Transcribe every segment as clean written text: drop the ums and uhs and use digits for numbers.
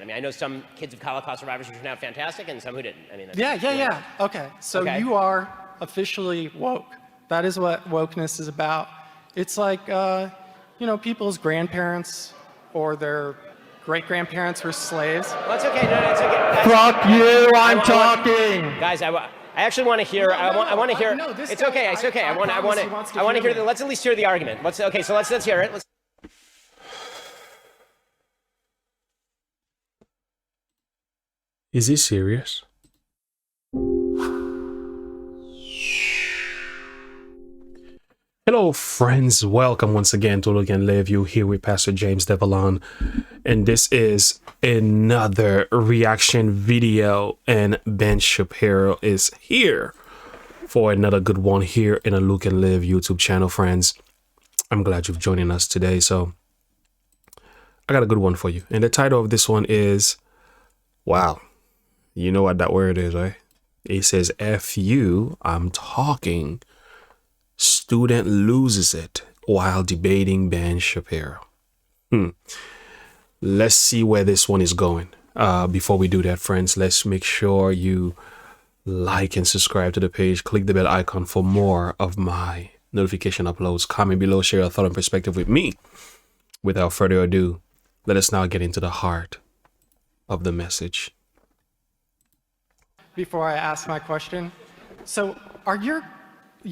I mean, I know some kids of Holocaust survivors who turned out fantastic and some who didn't. I mean, yeah. Okay, so you are officially woke. That is what wokeness is about. It's like, people's grandparents or their great-grandparents were slaves. Well, it's okay. No, it's okay. Guys, Fuck you! I'm talking. Guys, I actually want to hear. I want to hear. No, this it's guy, okay. It's okay. I want to hear. Let's at least hear the argument. Let's hear it. Is he serious? Hello friends, welcome once again to Look and Live You here with Pastor James Devallon, and this is another reaction video, and Ben Shapiro is here for another good one here in a Look and Live YouTube channel. Friends, I'm glad you've joining us today. So I got a good one for you, and the title of this one is, wow, you know what that word is, right? It says F you, I'm talking. Student loses it while debating Ben Shapiro. Let's see where this one is going. Before we do that, friends, let's make sure you like and subscribe to the page. Click the bell icon for more of my notification uploads. Comment below, share your thought and perspective with me. Without further ado, let us now get into the heart of the message. Before I ask my question, so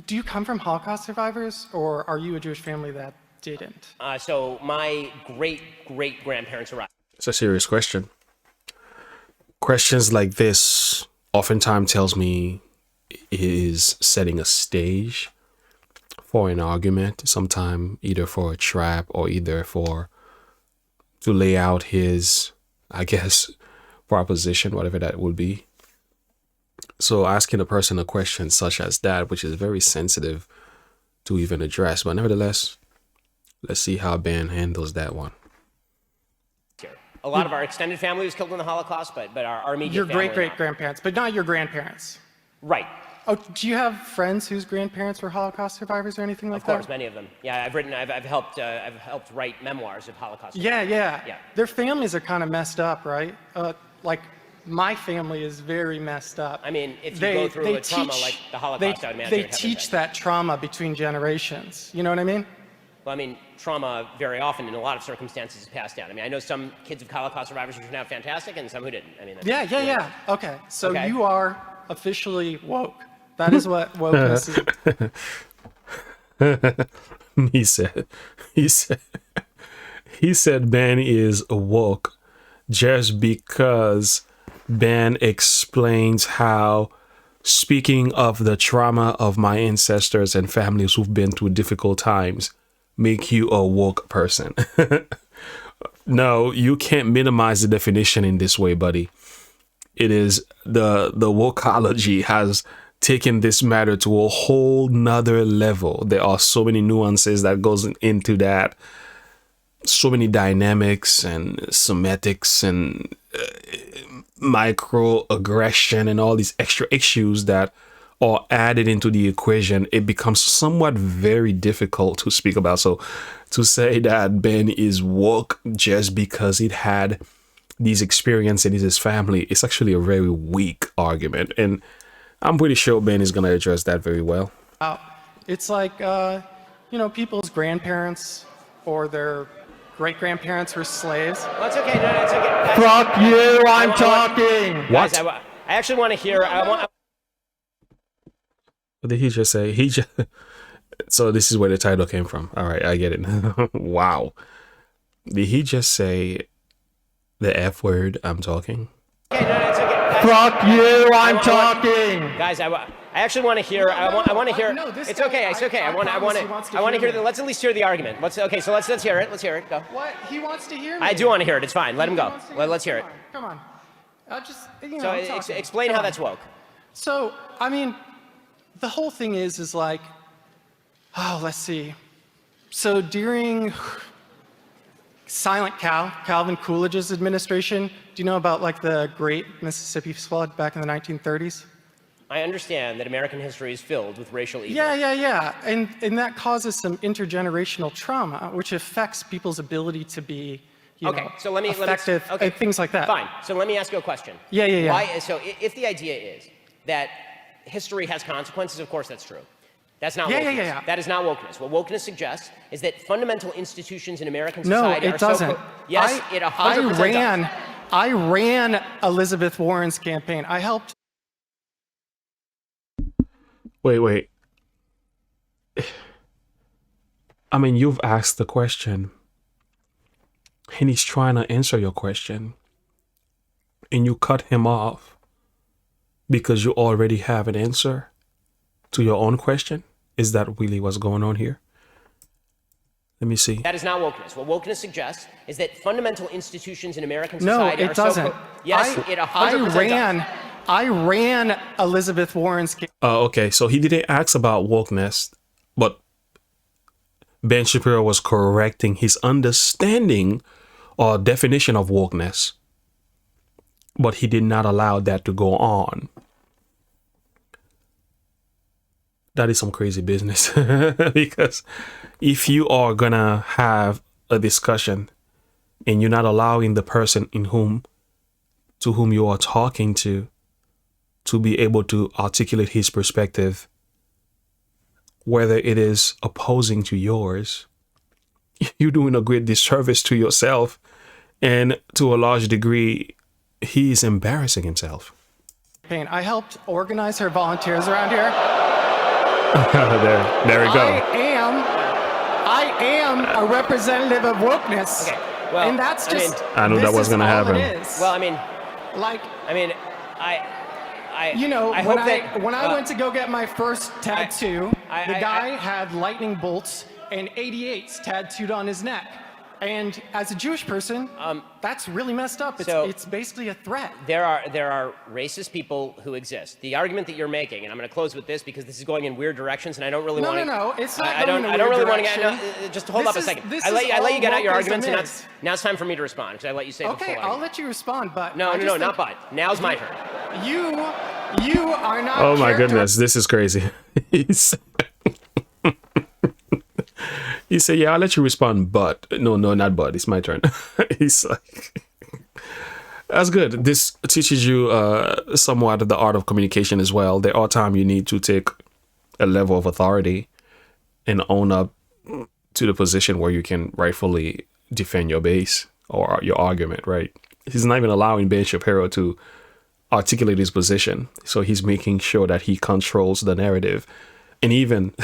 do you come from Holocaust survivors, or are you a Jewish family that didn't? So my great-grandparents arrived. It's a serious question. Questions like this oftentimes tells me is setting a stage for an argument, sometime either for a trap or either to lay out his, I guess, proposition, whatever that would be. So asking a person a question such as that, which is very sensitive to even address, but nevertheless, let's see how Ben handles that one. A lot of our extended family was killed in the Holocaust, but our immediate your family, great-great-grandparents, but not your grandparents. Right. Oh, do you have friends whose grandparents were Holocaust survivors or anything like that? Of course, many of them. Yeah, I've helped write memoirs of Holocaust survivors. Yeah. Their families are kind of messed up, right? Like, my family is very messed up. I mean, if you go through a trauma like the Holocaust, I would imagine they teach that trauma between generations. You know what I mean? Well, I mean, trauma very often in a lot of circumstances is passed down. I mean, I know some kids of Holocaust survivors who turned out fantastic and some who didn't. I mean, yeah. Okay, so you are officially woke. That is what wokeness is. He said Ben is woke just because Ben explains how speaking of the trauma of my ancestors and families who've been through difficult times make you a woke person. No, you can't minimize the definition in this way, buddy. It is the wokeology has taken this matter to a whole nother level. There are so many nuances that goes into that. So many dynamics and semantics and microaggression and all these extra issues that are added into the equation. It becomes somewhat very difficult to speak about. So to say that Ben is woke just because he had these experiences in his family, it's actually a very weak argument. And I'm pretty sure Ben is going to address that very well. It's like, people's grandparents or their great-grandparents were slaves. Well, it's okay. No, it's okay. Guys, Fuck you! I'm talking. What? Guys, I actually want to hear. What did he just say? So this is where the title came from. All right, I get it. Wow. Did he just say the F word? I'm talking. Okay, no, it's okay. Guys, fuck you! I'm talking. Guys, I actually want to hear. I want to hear. No, this it's guy, okay. It's okay. I want to hear. Let's at least hear the argument. Let's hear it. Let's hear it. Go. What? He wants to hear me. I do want to hear it. It's fine. Let him go. Let's hear it. Come on. I'll just, So explain how that's woke. So, I mean, the whole thing is like, let's see. So during Silent Calvin Coolidge's administration, do you know about like the Great Mississippi Flood back in the 1930s? I understand that American history is filled with racial evil. Yeah. And that causes some intergenerational trauma, which affects people's ability to be, Okay, so let me effective, okay. things like that. Fine. So let me ask you a question. Yeah. So if the idea is that history has consequences, of course that's true. That's not wokeness. Yeah. That is not wokeness. What wokeness suggests is that fundamental institutions in American No, society it are doesn't. Yes, it 100% does. I ran Elizabeth Warren's campaign. I helped. Wait. I mean, you've asked the question, and he's trying to answer your question, and you cut him off because you already have an answer to your own question. Is that really what's going on here? Let me see. That is not wokeness. What wokeness suggests is that fundamental institutions in American society No, it doesn't. Yes, it 100% does. I ran Elizabeth Warren's campaign. Okay, so he didn't ask about wokeness, but Ben Shapiro was correcting his understanding or definition of wokeness, but he did not allow that to go on. That is some crazy business. Because if you are gonna have a discussion and you're not allowing the person to whom you are talking to be able to articulate his perspective, whether it is opposing to yours, you're doing a great disservice to yourself, and to a large degree, he is embarrassing himself. I helped organize her volunteers around here. there we go. I am a representative of wokeness. Okay, well, and that's just. I knew that was going to happen. Well, I mean, when I went to go get my first tattoo, the guy had lightning bolts and 88s tattooed on his neck. And as a Jewish person, that's really messed up. It's basically a threat. There are racist people who exist. The argument that you're making, and I'm going to close with this because this is going in weird directions, and I don't really want to. No, it's not I going don't. in a I don't weird really direction. want to get. Just hold up a second. This I let you get out your wokeism arguments, and is. now it's time for me to respond because I let you say Okay, before. I'll let you respond, but No, not but. Now's my turn. You are not. Oh my goodness, this is crazy. He said, yeah, I'll let you respond, but no, not but. It's my turn. He's like, that's good. This teaches you somewhat the art of communication as well. There are times you need to take a level of authority and own up to the position where you can rightfully defend your base or your argument, right? He's not even allowing Ben Shapiro to articulate his position. So he's making sure that he controls the narrative. And even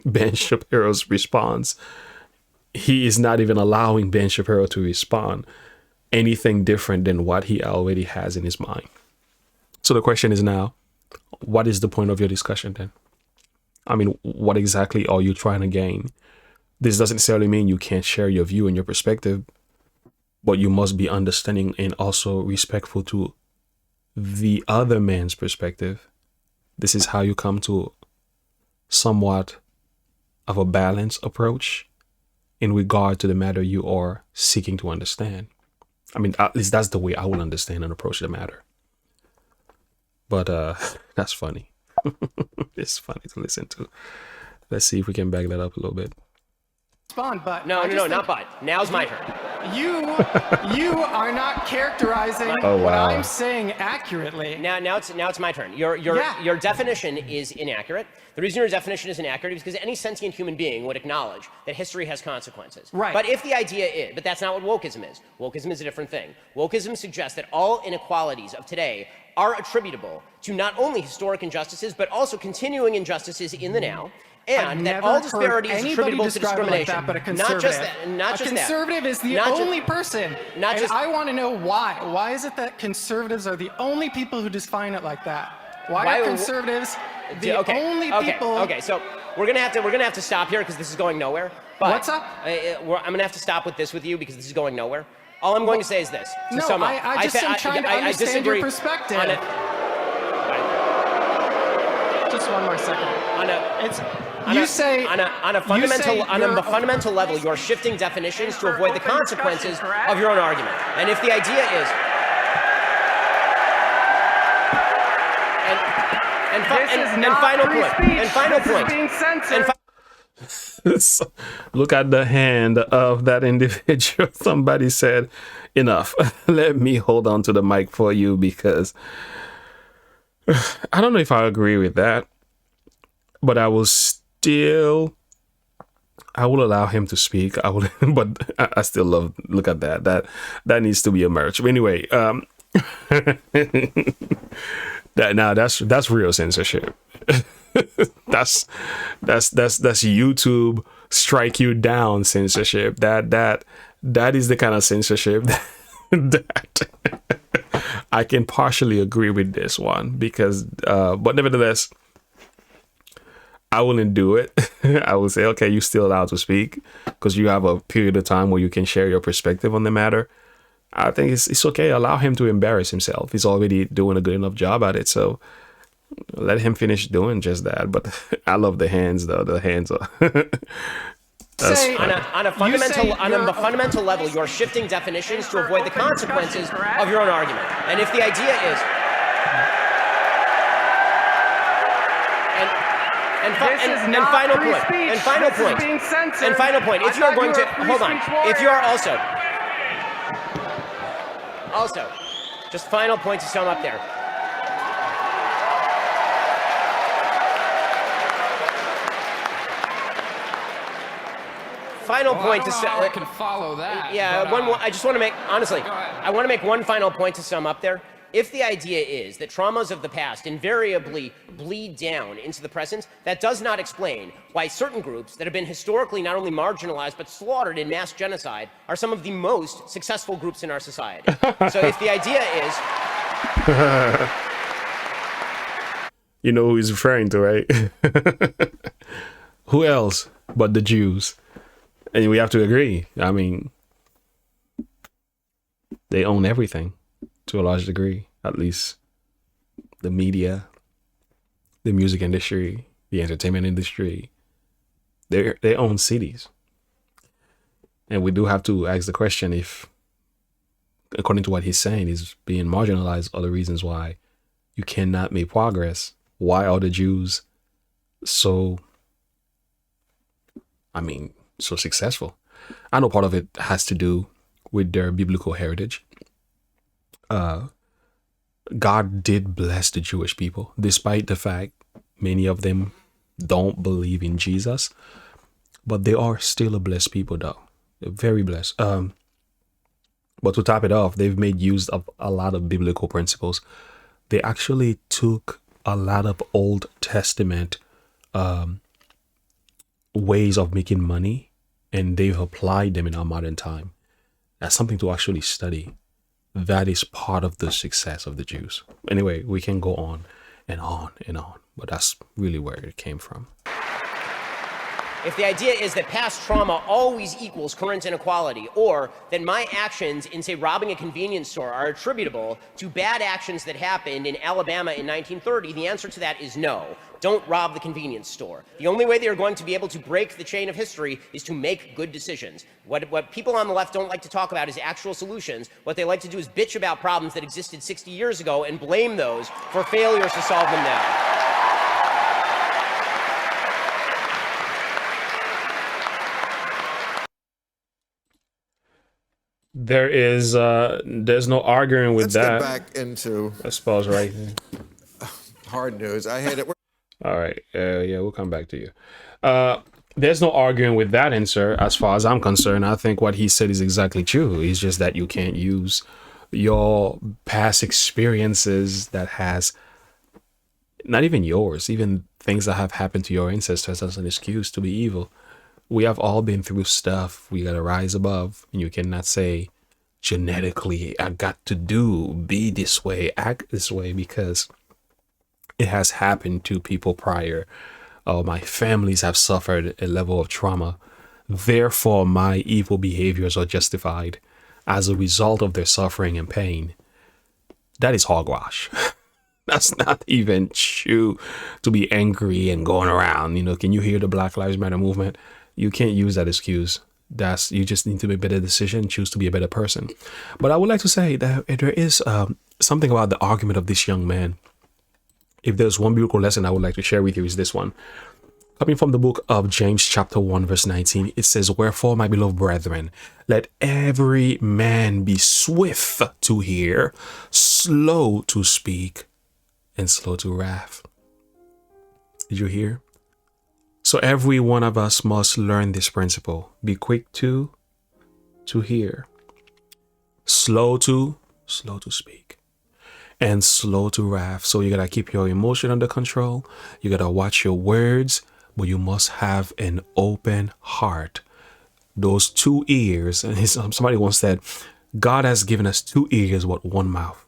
Ben Shapiro's response, he is not even allowing Ben Shapiro to respond anything different than what he already has in his mind. So the question is now, what is the point of your discussion then? I mean, what exactly are you trying to gain? This doesn't necessarily mean you can't share your view and your perspective, but you must be understanding and also respectful to the other man's perspective. This is how you come to somewhat of a balanced approach in regard to the matter you are seeking to understand. I mean, at least that's the way I will understand and approach the matter. But that's funny. It's funny to listen to. Let's see if we can back that up a little bit. Respond, but No, not but. Now's my turn. You are not characterizing what I'm saying accurately. Now it's my turn. Your definition is inaccurate. The reason your definition is inaccurate is because any sentient human being would acknowledge that history has consequences. Right. But if the idea is, but that's not what wokeism is. Wokeism is a different thing. Wokeism suggests that all inequalities of today are attributable to not only historic injustices, but also continuing injustices in the now. And that all disparity is attributable to discrimination. Like that, but a conservative. Not just that. A conservative is the only person. I want to know why. Why is it that conservatives are the only people who define it like that? Why are conservatives the only people? Okay, so we're gonna have to stop here because this is going nowhere. But what's up? I'm gonna have to stop with this with you because this is going nowhere. All I'm going to say is this. To sum up, I just am trying to understand your perspective. Just one more second. On a fundamental level, you're shifting definitions to avoid the consequences of your own argument. And if the idea is, and final point. So, look at the hand of that individual. Somebody said, enough. Let me hold on to the mic for you, because I don't know if I agree with that, but I will allow him to speak. I will, but I still love, look at that. That needs to be a merch. But anyway, that's real censorship. that's YouTube strike you down censorship. That is the kind of censorship that I can partially agree with this one, because but nevertheless, I wouldn't do it. I would say, okay, you're still allowed to speak, because you have a period of time where you can share your perspective on the matter. I think it's okay. Allow him to embarrass himself. He's already doing a good enough job at it. So let him finish doing just that. But I love the hands, though. The hands are. On a fundamental level, you're shifting definitions to avoid the consequences of your own argument. And if the idea is, final point, if you are going to, hold on, if you are also, just final point to sum up there. Final point to sum. I can follow that. Yeah, but, one more. I just want to make, honestly, go ahead. I want to make one final point to sum up there. If the idea is that traumas of the past invariably bleed down into the present, that does not explain why certain groups that have been historically not only marginalized but slaughtered in mass genocide are some of the most successful groups in our society. So if the idea is... You know who he's referring to, right? Who else but the Jews? And we have to agree. I mean, they own everything to a large degree, at least the media, the music industry, the entertainment industry. They own cities. And we do have to ask the question if, according to what he's saying, is being marginalized are the reasons why you cannot make progress. Why are the Jews so successful? I know part of it has to do with their biblical heritage. God did bless the Jewish people, despite the fact many of them don't believe in Jesus, but they are still a blessed people, though. They're very blessed. But to top it off, they've made use of a lot of biblical principles. They actually took a lot of Old Testament ways of making money, and they've applied them in our modern time. That's something to actually study. That is part of the success of the Jews. Anyway, we can go on and on and on, but that's really where it came from. If the idea is that past trauma always equals current inequality, or that my actions in, say, robbing a convenience store are attributable to bad actions that happened in Alabama in 1930, the answer to that is no. Don't rob the convenience store. The only way they are going to be able to break the chain of history is to make good decisions. What people on the left don't like to talk about is actual solutions. What they like to do is bitch about problems that existed 60 years ago and blame those for failures to solve them now. There's no arguing with that. Let's get back into I suppose, right? hard news. I hate it. All right. Yeah, we'll come back to you. There's no arguing with that answer as far as I'm concerned. I think what he said is exactly true. It's just that you can't use your past experiences that has not even yours, even things that have happened to your ancestors as an excuse to be evil. We have all been through stuff. We got to rise above. And you cannot say genetically, I got to be this way, act this way, because it has happened to people prior. My families have suffered a level of trauma. Therefore, my evil behaviors are justified as a result of their suffering and pain. That is hogwash. That's not even true to be angry and going around. Can you hear the Black Lives Matter movement? You can't use that excuse. You just need to make a better decision, choose to be a better person. But I would like to say that there is something about the argument of this young man. If there's one biblical lesson I would like to share with you, is this one. Coming from the book of James chapter 1 verse 19, it says, "Wherefore, my beloved brethren, let every man be swift to hear, slow to speak, and slow to wrath." Did you hear? So every one of us must learn this principle. Be quick to hear, slow to speak, and slow to wrath. So you gotta keep your emotion under control. You gotta watch your words, but you must have an open heart. Those 2 ears, and somebody once said, God has given us 2 ears, but 1 mouth.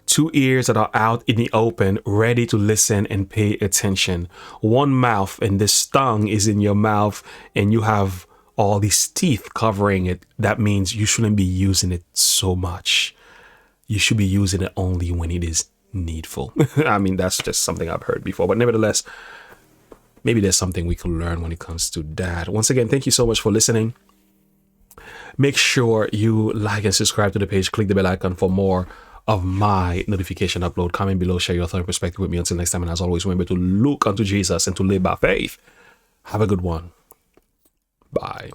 2 ears that are out in the open, ready to listen and pay attention. 1 mouth, and this tongue is in your mouth, and you have all these teeth covering it. That means you shouldn't be using it so much. You should be using it only when it is needful. I mean, that's just something I've heard before, but nevertheless, maybe there's something we can learn when it comes to that. Once again, thank you so much for listening. Make sure you like and subscribe to the page. Click the bell icon for more of my notification upload. Comment below, share your thought and perspective with me. Until next time, and as always, remember to look unto Jesus and to live by faith. Have a good one. Bye.